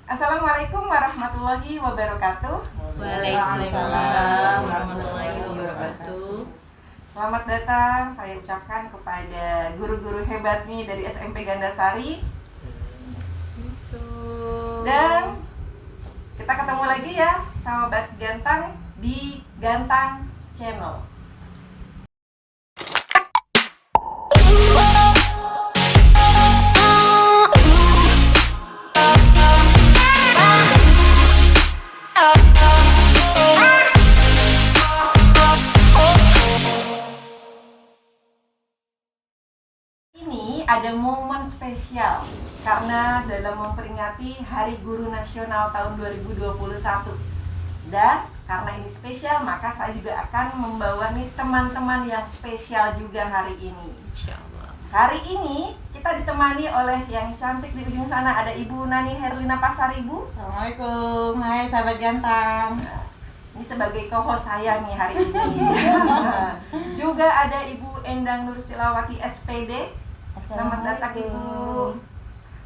Assalamualaikum warahmatullahi wabarakatuh. Waalaikumsalam warahmatullahi wabarakatuh. Selamat datang saya ucapkan kepada guru-guru hebat nih dari SMP Gandasari. Dan kita ketemu lagi ya sahabat Gantang di Gantang Channel. Ada momen spesial karena dalam memperingati Hari Guru Nasional tahun 2021. Dan karena ini spesial, maka saya juga akan membawa nih teman-teman yang spesial juga hari ini. Insyaallah. Hari ini kita ditemani oleh yang cantik di ujung sana, ada Ibu Nani Herlina Pasaribu. Assalamualaikum, hai sahabat Gantang. Ini sebagai co-host saya nih hari ini. Juga ada Ibu Endang Nursilawati SPD. Selamat datang Ibu.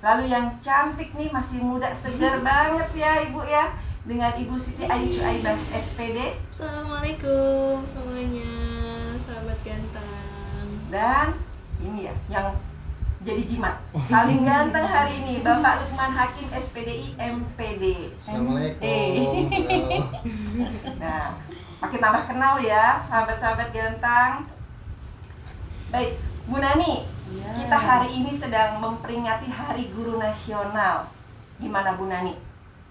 Lalu yang cantik nih, masih muda, segar banget ya Ibu ya, dengan Ibu Siti Aisyaibah SPD. Assalamualaikum semuanya, sahabat Gantang. Dan ini ya yang jadi jimat paling ganteng hari ini, Bapak Lukman Hakim SPDI MPD. Assalamualaikum. Nah, makin tambah kenal ya sahabat-sahabat Gantang. Baik, Bu Nani, kita hari ini sedang memperingati Hari Guru Nasional. Gimana Bu Nani?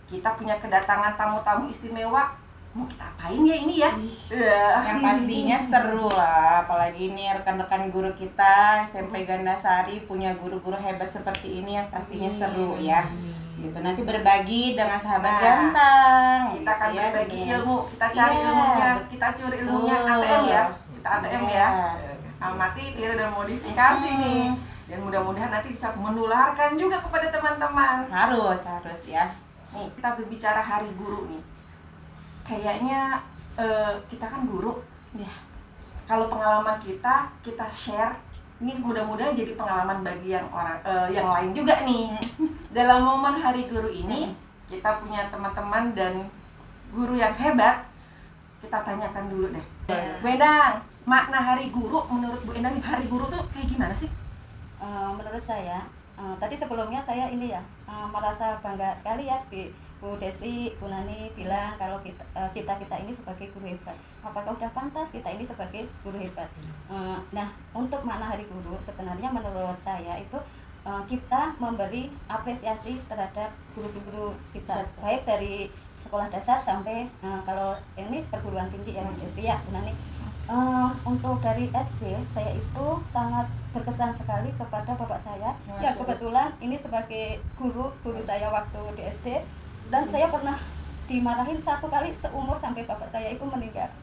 Kita punya kedatangan tamu-tamu istimewa. Mau kita apain ya ini ya? Yang pastinya seru lah, apalagi ini rekan-rekan guru kita SMP Gandasari punya guru-guru hebat seperti ini, yang pastinya seru ya. Gitu, nanti berbagi dengan sahabat Gantang. Kita akan gitu ya, berbagi dengan- ilmu, kita cari Iya, ilmunya, kita curi ilmunya ATM ya. Kita ATM ya. Iya. Amati, tiru, dan modifikasi nih. Dan mudah-mudahan nanti bisa menularkan juga kepada teman-teman. Harus ya. Nih, kita berbicara Hari Guru nih. Kayaknya kita kan guru. Ya. Kalau pengalaman kita share. Ini mudah-mudahan jadi pengalaman bagi yang lain juga nih. Dalam momen Hari Guru ini, kita punya teman-teman dan guru yang hebat. Kita tanyakan dulu deh. Bu Endang, makna Hari Guru menurut Bu Endang, Hari Guru tuh kayak gimana sih? Menurut saya, tadi sebelumnya saya ini ya merasa bangga sekali ya Bu Desri, Bu Nani bilang kalau kita ini sebagai guru hebat. Apakah udah pantas kita ini sebagai guru hebat? Nah, untuk makna Hari Guru sebenarnya menurut saya itu kita memberi apresiasi terhadap guru-guru kita, baik dari sekolah dasar sampai kalau ini perguruan tinggi ya Bu Desri ya Bu Nani. Untuk dari SD saya itu sangat berkesan sekali kepada bapak saya. Ya kebetulan ini sebagai guru saya waktu di SD, dan saya pernah dimarahin satu kali seumur sampai bapak saya itu meninggal.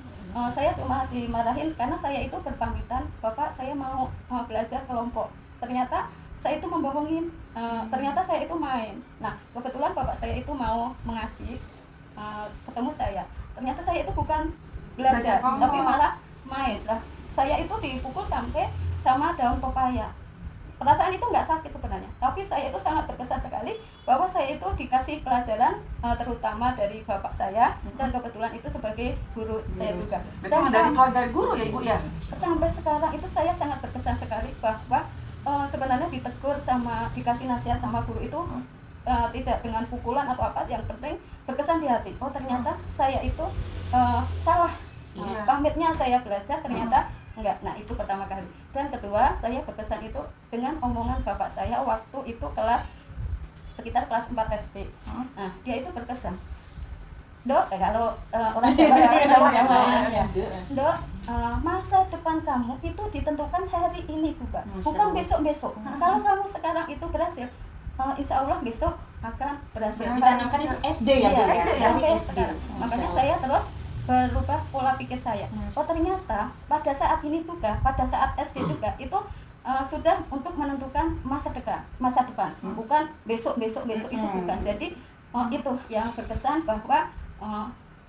Saya cuma dimarahin karena saya itu berpamitan, bapak saya mau belajar kelompok. Ternyata saya itu membohongin, ternyata saya itu main. Nah kebetulan bapak saya itu mau mengaji, ketemu saya. Ternyata saya itu bukan belajar tapi malah main lah. Saya itu dipukul sampai sama daun pepaya. Perasaan itu nggak sakit sebenarnya, tapi saya itu sangat berkesan sekali bahwa saya itu dikasih pelajaran terutama dari bapak saya, dan kebetulan itu sebagai guru saya juga. Dan dari keluarga guru ya Ibu ya? Sampai sekarang itu saya sangat berkesan sekali bahwa sebenarnya ditegur sama dikasih nasihat sama guru itu tidak dengan pukulan atau apa, yang penting berkesan di hati. Oh ternyata saya itu salah. Pamitnya saya belajar ternyata enggak. Nah itu pertama kali. Dan kedua, saya berkesan itu dengan omongan bapak saya waktu itu sekitar kelas 4 SD. Nah dia itu berkesan, Dok, kalau orang Jawa ya, Dok, masa depan kamu itu ditentukan hari ini juga, bukan besok-besok. Kalau kamu sekarang itu berhasil, insya Allah besok akan berhasil. Ditanamkan itu SD ya, Bu? SD sampai sekarang. Makanya saya terus berubah pola pikir saya. Oh ternyata pada saat ini juga, pada saat SD juga itu sudah untuk menentukan masa depan, bukan besok itu bukan. Jadi itu yang berkesan bahwa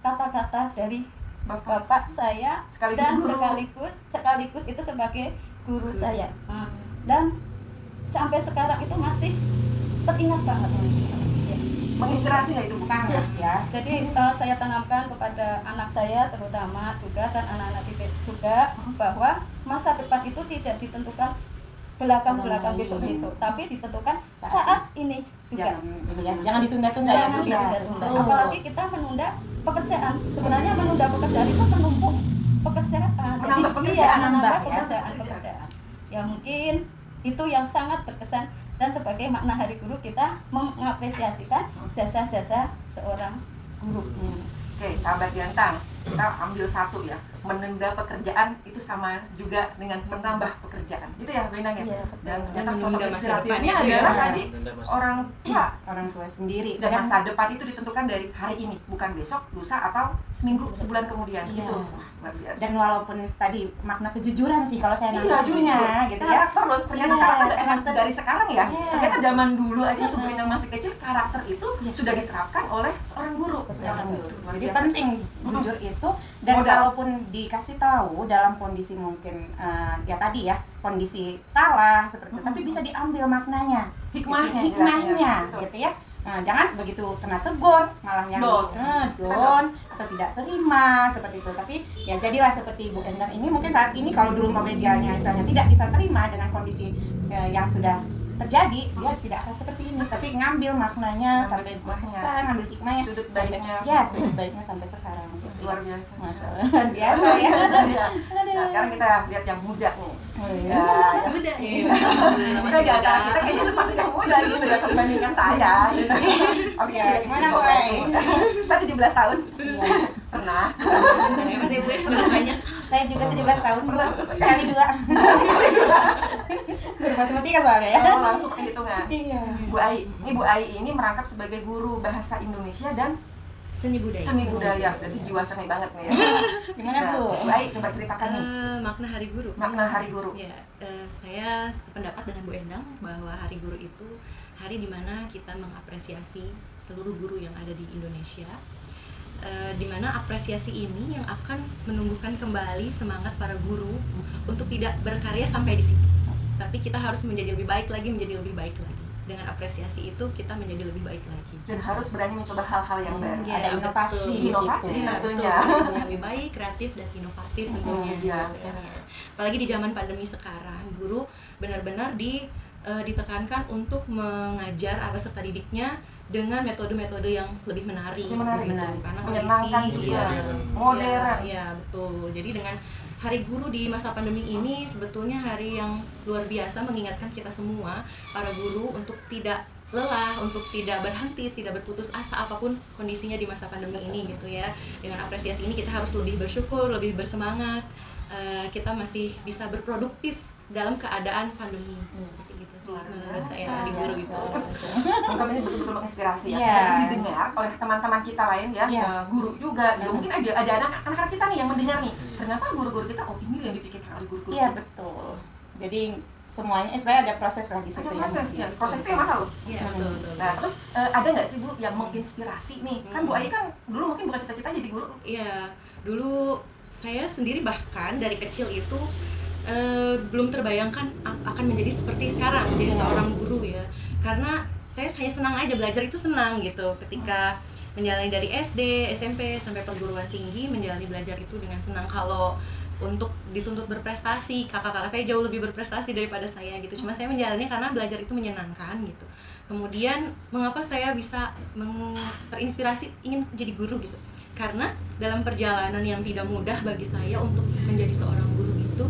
kata-kata dari bapak saya Sekaligus dan guru. sekaligus itu sebagai guru saya. Dan sampai sekarang itu masih teringat banget. Ya. Menginspirasi nggak itu Bu? Sangat ya. Jadi saya tanamkan kepada anak saya terutama juga dan anak-anak didik juga bahwa masa depan itu tidak ditentukan belakang-belakang besok-besok, tapi ditentukan saat ini juga. Jangan ditunda-tunda. Jangan ya. ditunda-tunda. Oh. Apalagi kita menunda pekerjaan. Sebenarnya menunda pekerjaan itu menumpuk pekerjaan. Menambah Jadi pekerjaan, menambah nambah ya. pekerjaan. Ya mungkin itu yang sangat berkesan dan sebagai makna Hari Guru kita mengapresiasikan jasa-jasa seorang guru. Oke, sahabat Gantang, kita ambil satu ya. Menunda pekerjaan itu sama juga dengan menambah pekerjaan. Gitu ya, Bu Endang ya? Iya, betul. Dan ternyata Dan sosok menunda masa depan inspiratifnya ya, Bu, adalah ya. tadi orang tua. Orang tua sendiri Dan masa depan itu ditentukan dari hari ini, bukan besok, lusa, atau seminggu, sebulan kemudian. Iya. Gitu. Wah, luar biasa. dan walaupun tadi makna kejujuran sih kalau saya Iya, nangkapnya jujur. gitu ya. Karakter loh, ternyata Iya, karakter gak cuma karakter. dari sekarang ya. Iya. Ternyata zaman dulu aja waktu Bu Endang masih kecil, karakter itu Iya. sudah diterapkan oleh seorang guru. Seorang guru. Luar Jadi biasa. penting jujur itu, dan Modal. kalaupun dikasih tahu dalam kondisi mungkin ya tadi ya kondisi salah seperti itu, tapi bisa diambil maknanya, Hikmahnya, hikmahnya jelasnya. gitu ya. Nah, jangan begitu kena tegur malah yang Down. down atau tidak terima seperti itu. Tapi ya jadilah seperti Bu Endang ini, mungkin saat ini kalau dulu medianya misalnya tidak bisa terima dengan kondisi yang sudah terjadi, dia tidak akan seperti ini, tapi ngambil maknanya Ngambil sampai hikmahnya. besar, ngambil hikmahnya Sudut sampai- baiknya. ya sudut baiknya sampai sekarang gitu. Luar biasa. Masya Allah, luar biasa ya. Nah, sekarang kita lihat yang muda nih. Oh, iya. Ya, yang Muda ya. kita di antara kita kayaknya termasuk yang muda gitu ya dibandingkan saya gitu. Oke, Ya, gimana, Bu? Saya 17 tahun. Iya. Pernah. Hebat ya Bu, masih banyak. Saya juga 17 tahun, Bu. Kali 2. Guru matematika soalnya ya. Oh, langsung pakai hitungan. Iya. Bu Ai, ini Bu Ai ini merangkap sebagai guru bahasa Indonesia dan Seni budaya. seni budaya. Berarti jiwa seni banget nih ya. Gimana, Nah, Bu? Bu Ai coba ceritakan nih Makna Hari Guru. makna Hari Guru. Ya, saya sependapat dengan Bu Endang bahwa Hari Guru itu hari di mana kita mengapresiasi seluruh guru yang ada di Indonesia. Di mana apresiasi ini yang akan menumbuhkan kembali semangat para guru untuk tidak berkarya sampai di situ. Tapi kita harus menjadi lebih baik lagi, menjadi lebih baik lagi. Dengan apresiasi itu kita menjadi lebih baik lagi. Dan harus berani mencoba hal-hal yang baru. Ya, Ada inovasi betul. di Inovasi, situ. Ya, tentunya. betul. Yang lebih baik, kreatif dan inovatif tentunya. biasa. Apalagi di zaman pandemi sekarang, guru benar-benar ditekankan untuk mengajar peserta didiknya dengan metode-metode yang lebih menarik, Lebih menarik. gitu. Karena Menyenangkan kondisi juga. ya, Modern. ya, betul. Jadi dengan Hari Guru di masa pandemi ini sebetulnya hari yang luar biasa mengingatkan kita semua para guru untuk tidak lelah, untuk tidak berhenti, tidak berputus asa apapun kondisinya di masa pandemi ini gitu ya. Dengan apresiasi ini kita harus lebih bersyukur, lebih bersemangat. Kita masih bisa berproduktif dalam keadaan pandemi seperti gitu sih menurut saya Hari Guru itu. Mungkin ini betul-betul menginspirasi ya. Iya. Dan ini didengar oleh teman-teman kita lain ya, Iya. guru juga. Ya, mungkin ada anak-anak kita nih yang mendengar nih. Ternyata guru-guru kita, oh ini yang dipikirkan oleh guru-guru Iya, kita. betul. Jadi semuanya sebenarnya ada proses lah di situ Ada ya. proses ya. Proses itu yang mahal loh. Iya, betul, betul. Nah, terus ada nggak sih Bu yang menginspirasi nih? Kan Bu Ai kan dulu mungkin bukan cita-cita jadi guru. Iya, dulu saya sendiri bahkan dari kecil itu belum terbayangkan akan menjadi seperti sekarang, menjadi seorang guru ya. Karena saya hanya senang aja, belajar itu senang gitu. Ketika menjalani dari SD, SMP sampai perguruan tinggi, menjalani belajar itu dengan senang. Kalau untuk dituntut berprestasi, kakak-kakak saya jauh lebih berprestasi daripada saya gitu. Cuma saya menjalaninya karena belajar itu menyenangkan gitu. Kemudian mengapa saya bisa terinspirasi ingin jadi guru gitu? Karena dalam perjalanan yang tidak mudah bagi saya untuk menjadi seorang guru itu,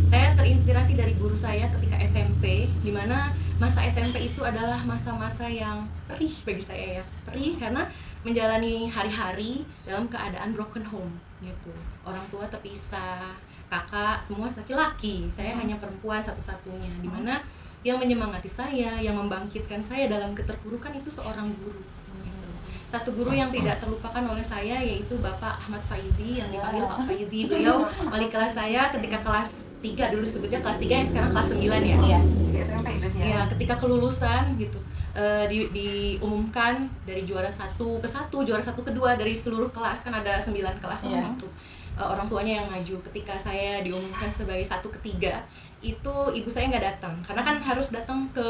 saya terinspirasi dari guru saya ketika SMP, di mana masa SMP itu adalah masa-masa yang perih bagi saya ya. Perih karena menjalani hari-hari dalam keadaan broken home gitu. Orang tua terpisah, kakak semua laki-laki, saya hanya perempuan satu-satunya, di mana yang menyemangati saya, yang membangkitkan saya dalam keterpurukan itu seorang guru. Satu guru yang tidak terlupakan oleh saya yaitu Bapak Ahmad Faizi, yang dipanggil Pak Faizi. Beliau wali kelas saya ketika kelas 3, dulu disebutnya kelas 3 yang sekarang kelas 9 ya. Iya. Jadi SMP berarti ya. Ya, ketika kelulusan gitu. diumumkan dari juara 1 ke 1, juara 1 ke 2 dari seluruh kelas, kan ada 9 kelas waktu itu. Orang tuanya yang maju. Ketika saya diumumkan sebagai 1 ke 3, itu ibu saya nggak datang karena kan harus datang ke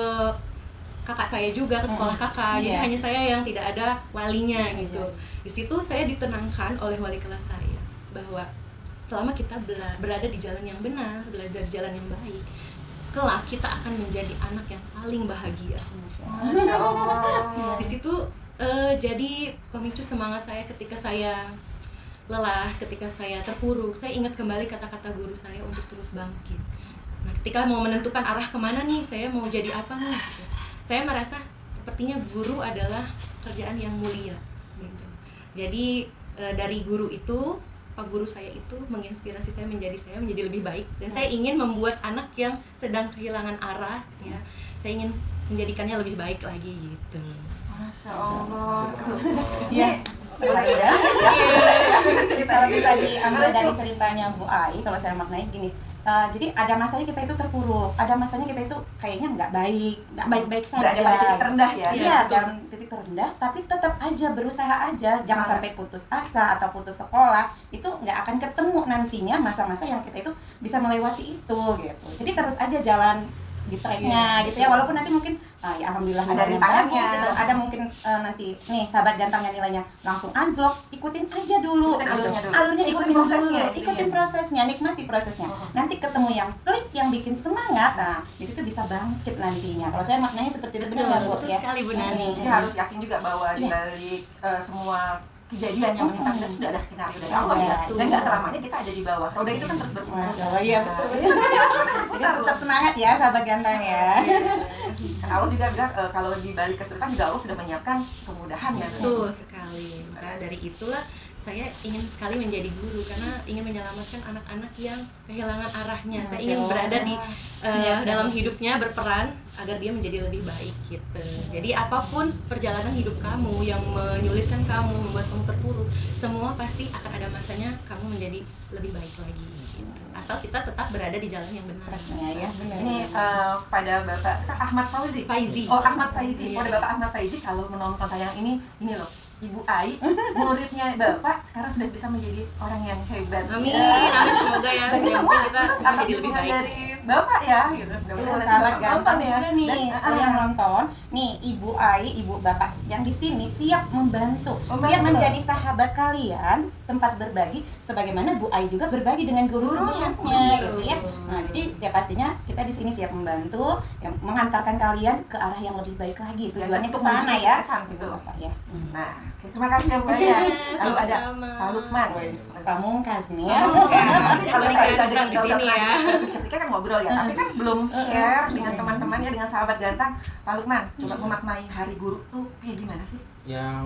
kakak saya juga, ke sekolah kakak. Jadi hanya saya yang tidak ada walinya gitu. Di situ saya ditenangkan oleh wali kelas saya bahwa selama kita berada di jalan yang benar, belajar di jalan yang baik, kelak kita akan menjadi anak yang paling bahagia. Masya Allah. Di situ jadi pemicu semangat saya ketika saya lelah, ketika saya terpuruk. Saya ingat kembali kata-kata guru saya untuk terus bangkit. Nah, ketika mau menentukan arah kemana nih, saya mau jadi apa nih, gitu. Saya merasa sepertinya guru adalah kerjaan yang mulia gitu. Jadi dari guru itu, Pak guru saya itu menginspirasi saya menjadi lebih baik, dan saya ingin membuat anak yang sedang kehilangan arah ya, saya ingin menjadikannya lebih baik lagi gitu. Masya Allah. Ya, kalau bisa diambil dari ceritanya Bu Ai, kalau saya maknai gini, jadi ada masanya kita itu terpuruk, ada masanya kita itu kayaknya nggak baik-baik saja. Berada pada titik terendah ya. Iya, dalam titik terendah, tapi tetap aja berusaha aja, jangan sampai putus asa atau putus sekolah. Itu nggak akan ketemu nantinya masa-masa yang kita itu bisa melewati itu gitu. Jadi terus aja jalan di tracknya gitu ya, walaupun nanti mungkin ya alhamdulillah ada Dari yang bagus tangannya. gitu. Ada mungkin nanti nih sahabat gantengnya nilainya langsung anjlok, ikutin aja dulu Ikutin alurnya dulu. alurnya Ikutin ikutin prosesnya. dulu, ikutin prosesnya, nikmati prosesnya. Nanti ketemu yang klik, yang bikin semangat, nah di situ bisa bangkit nantinya. Kalau saya maknanya seperti itu, benar nggak, Bu? Betul sekali, Bu Nani. Jadi harus yakin juga bahwa di balik semua kejadian yang menimpa kita sudah ada skenario dari Allah ya. Betul. Dan nggak selamanya kita ada di bawah. Roda itu kan terus berputar. Masya Allah, iya betul. Jadi tetap semangat ya sahabat ganteng ya. Kan Allah juga bilang kalau di balik kesulitan juga Allah sudah menyiapkan kemudahan ya. Betul sekali. Maka dari itulah saya ingin sekali menjadi guru karena ingin menyelamatkan anak-anak yang kehilangan arahnya. Saya ingin berada di dalam hidupnya, berperan agar dia menjadi lebih baik gitu. Jadi apapun perjalanan hidup kamu yang menyulitkan kamu, membuat kamu terpuruk, semua pasti akan ada masanya kamu menjadi lebih baik lagi gitu. Asal kita tetap berada di jalan yang benar. Ya, benar. Ini pada Bapak sekarang Ahmad Faizi. Oh, Ahmad Faizi. Iya. Pada Bapak Ahmad Faizi kalau menonton tayangan ini loh. Ibu Ai, muridnya Bapak sekarang sudah bisa menjadi orang yang hebat. Amin, Ya. amin, semoga ya. Tapi Yang semua penting kita terus semua atas jadi lebih dukungan baik. dari Bapak ya, gitu. Tuh sahabat ganteng juga nih, Dan, kalau yang nonton nih, Ibu Ai, Ibu Bapak yang di sini siap membantu, siap Membantu. menjadi sahabat kalian, tempat berbagi, sebagaimana Bu Ai juga berbagi dengan guru Gurunya, sebelumnya, betul. gitu ya. Nah, jadi ya pastinya kita di sini siap membantu, yang mengantarkan kalian ke arah yang lebih baik lagi. Tujuannya untuk ke sana menuju ya, kesuksesan, Ibu betul. Bapak ya. Nah, terima kasih ya Bu Ai ya. Lalu ada Sama-sama. Pak Lukman. Pamungkas nih ya. Pasti kalau Paling saya ganteng di sini ya. Sedikit kan ngobrol ya, tapi kan belum share dengan teman-teman ya, dengan sahabat ganteng. Pak Lukman, coba memaknai Hari Guru tuh kayak gimana sih? Ya,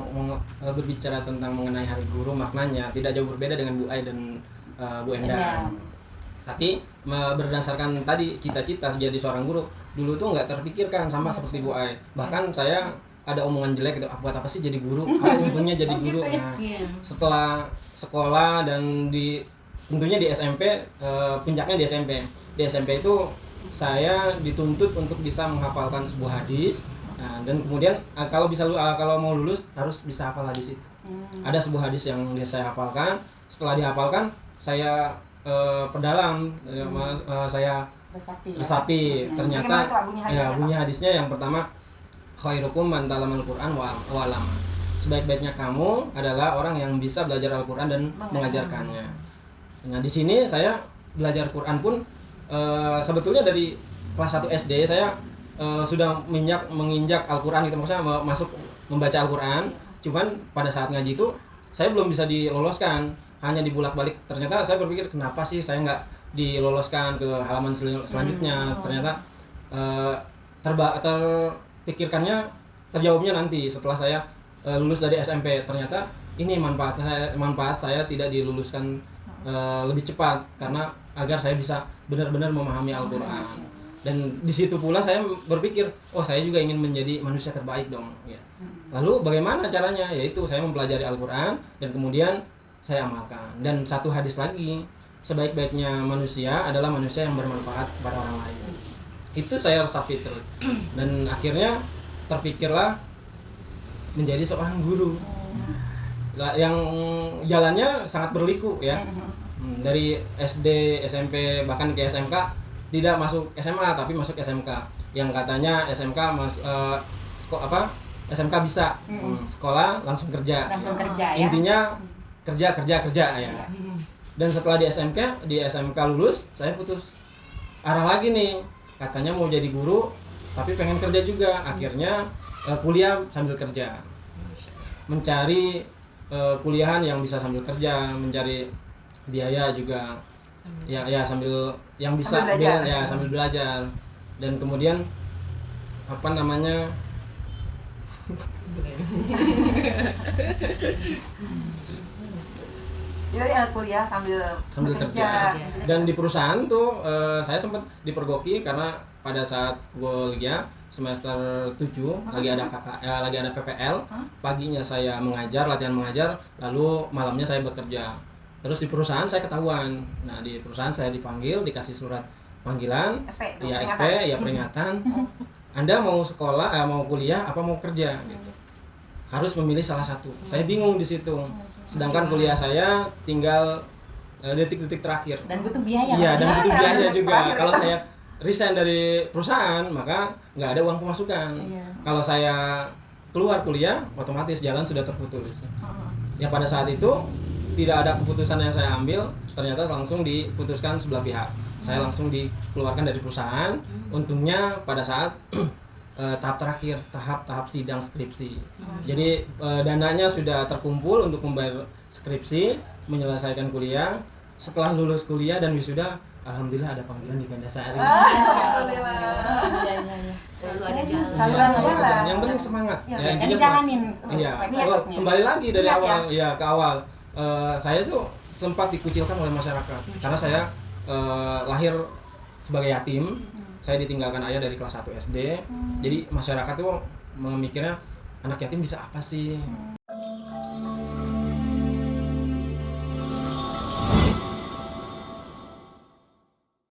berbicara tentang mengenai Hari Guru, maknanya tidak jauh berbeda dengan Bu Ai dan Bu Endang. Tapi berdasarkan tadi cita-cita jadi seorang guru, dulu tuh nggak terpikirkan sama seperti Bu Ai. Bahkan saya ada omongan jelek gitu, buat apa sih jadi guru? Untungnya jadi guru. Nah, Iya. setelah sekolah dan tentunya di SMP, puncaknya di SMP. Di SMP itu saya dituntut untuk bisa menghafalkan sebuah hadis. Nah, dan kemudian kalau mau lulus harus bisa hafal hadis itu. Ada sebuah hadis yang saya hafalkan. Setelah dihafalkan, saya perdalam, saya resapi. Ternyata Bagaimana tuh bunyi hadisnya, Pak? bunyi hadisnya yang pertama, khairukum man talamal Qur'an wa 'allama. Sebaik-baiknya kamu adalah orang yang bisa belajar Al-Qur'an dan mengajarkannya. Nah, di sini saya belajar Quran pun sebetulnya dari kelas 1 SD saya sudah menginjak Al-Qur'an gitu, maksudnya masuk membaca Al-Qur'an. Cuman pada saat ngaji itu saya belum bisa diloloskan, hanya dibulak-balik. Ternyata saya berpikir kenapa sih saya nggak diloloskan ke halaman selanjutnya. Ternyata terpikirkannya, terjawabnya nanti setelah saya lulus dari SMP. Ternyata ini manfaat saya tidak diluluskan lebih cepat karena agar saya bisa benar-benar memahami Al-Qur'an. Dan di situ pula saya berpikir, oh saya juga ingin menjadi manusia terbaik dong ya. Lalu bagaimana caranya? Yaitu saya mempelajari Al-Qur'an dan kemudian saya amalkan. Dan satu hadis lagi, sebaik-baiknya manusia adalah manusia yang bermanfaat pada orang lain. Itu saya resapi terus. Dan akhirnya terpikirlah menjadi seorang guru. Yang jalannya sangat berliku ya. Dari SD, SMP, bahkan ke SMK, tidak masuk SMA tapi masuk SMK. Yang katanya SMK SMK bisa sekolah langsung kerja. Langsung kerja ya. Intinya kerja ya. Dan setelah di SMK lulus, saya putus arah lagi nih. Katanya mau jadi guru tapi pengen kerja juga. Akhirnya kuliah sambil kerja. Mencari kuliahan yang bisa sambil kerja, mencari biaya juga. Ya sambil yang bisa sambil belajar. Dan kemudian apa namanya? Jadi kuliah sambil kerja. Dan di perusahaan tuh saya sempat dipergoki karena pada saat kuliah semester 7 lagi ada PPL, paginya saya latihan mengajar, lalu malamnya saya bekerja. Terus di perusahaan saya ketahuan. Nah, di perusahaan saya dipanggil, dikasih surat panggilan, SP, peringatan. Anda mau sekolah, mau kuliah apa mau kerja gitu. Harus memilih salah satu. Saya bingung di situ. Sedangkan kuliah saya tinggal detik-detik terakhir. Dan butuh biaya. Iya, dan butuh biaya juga. Kalau saya resign dari perusahaan, maka nggak ada uang pemasukan. Kalau saya keluar kuliah, otomatis jalan sudah terputus. Ya pada saat itu tidak ada keputusan yang saya ambil, ternyata langsung diputuskan sebelah pihak. Saya langsung dikeluarkan dari perusahaan. Untungnya pada saat tahap terakhir, tahap sidang skripsi. Jadi dananya sudah terkumpul untuk membayar skripsi, menyelesaikan kuliah. Setelah lulus kuliah dan wisuda, alhamdulillah ada panggilan di Gandasari. Alhamdulillah. Selalu ada jalan. Selalu ada jalan. Yang penting semangat. Dan intinya jalanin. Iya. Niat. Kembali lagi dari Niat, awal, ke awal. Saya tuh sempat dikucilkan oleh masyarakat karena saya lahir sebagai yatim. Saya ditinggalkan ayah dari kelas 1 SD. Jadi masyarakat tuh memikirnya anak yatim bisa apa sih?